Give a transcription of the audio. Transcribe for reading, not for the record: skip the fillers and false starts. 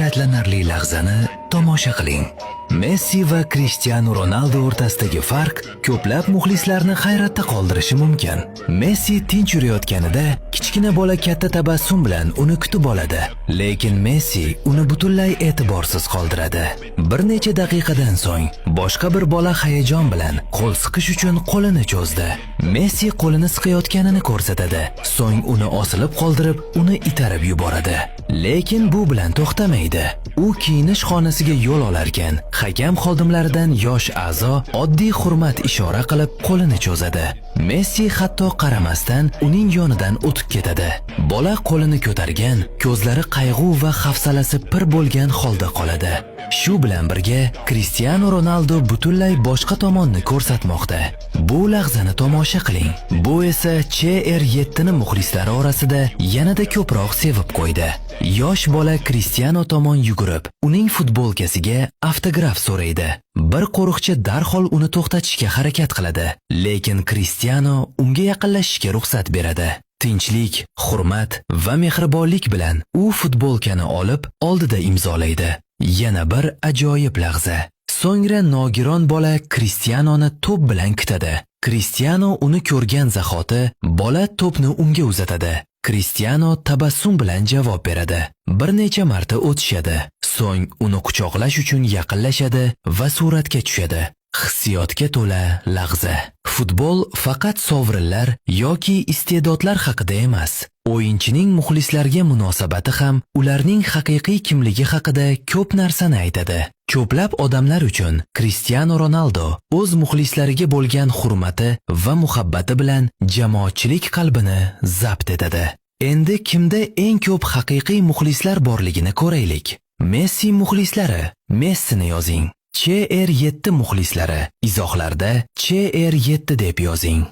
hayratlanarli lahzani tomosha qiling. Messi va Cristiano Ronaldo o'rtasidagi farq ko'plab muxlislarni hayratda qoldirishi mumkin. Messi tinch yurayotganida kichkina bola katta tabassum bilan uni kutib oladi, lekin Messi uni butunlay e'tiborsiz qoldiradi. Bir necha daqiqadan so'ng boshqa bir bola hayajon bilan qo'l siqish uchun qo'lini cho'zdi. Messi qo'lini siqayotganini ko'rsatadi, so'ng uni osilib qoldirib, uni itarib yuboradi. Lekin bu bilan to'xtamaydi. U kiyinish xonasiga yo'l olarkan, hakam xodimlaridan yosh a'zo oddiy hurmat ishora qilib qo'lini cho'zadi. Messi hatto qaramasdan uning yonidan o'tib ketadi. Bola qo'lini ko'targan, ko'zlari qayg'u va hafsalasi pir bo'lgan holda qoladi. Shu bilan birga Cristiano Ronaldo butunlay boshqa tomonni ko'rsatmoqda. Bu lahzani tomosha qiling. Bu esa CR7 ni muxlislari orasida yanada ko'proq sevib qo'ydi. Yosh bola Cristiano tomon yugurib, uning futbolkasiga avtograf so'raydi. Bir qo'riqchi darhol uni to'xtatishga harakat qiladi, lekin Cristiano unga yaqinlashishga ruxsat beradi. Tinchlik, hurmat va mehribonlik bilan u futbolkani olib, oldida imzolaydi. Yana bir ajoyib lahza. So'ngra nogiron bola Cristianoni to'p bilan kutadi. Cristiano uni ko'rgan zahoti bola to'pni unga uzatadi. Cristiano tabassum bilan javob beradi. Bir necha marta o'tishadi. So'ng uni quchoqlash uchun yaqinlashadi va suratga tushadi. Hissiyotga to'la lahza. Futbol faqat sovrinlar yoki iste'dodlar haqida emas. O'yinchining muxlislarga munosabati ham ularning haqiqiy kimligi haqida ko'p narsani aytadi. Ko'plab odamlar uchun Cristiano Ronaldo o'z muxlislariga bo'lgan hurmati va muhabbati bilan jamoatchilik qalbini zabt etadi. Endi kimda eng ko'p haqiqiy muxlislar borligini ko'raylik. Messi muxlislari, Messini yozing. CR7 muxlislari, izohlarda CR7 deb yozing.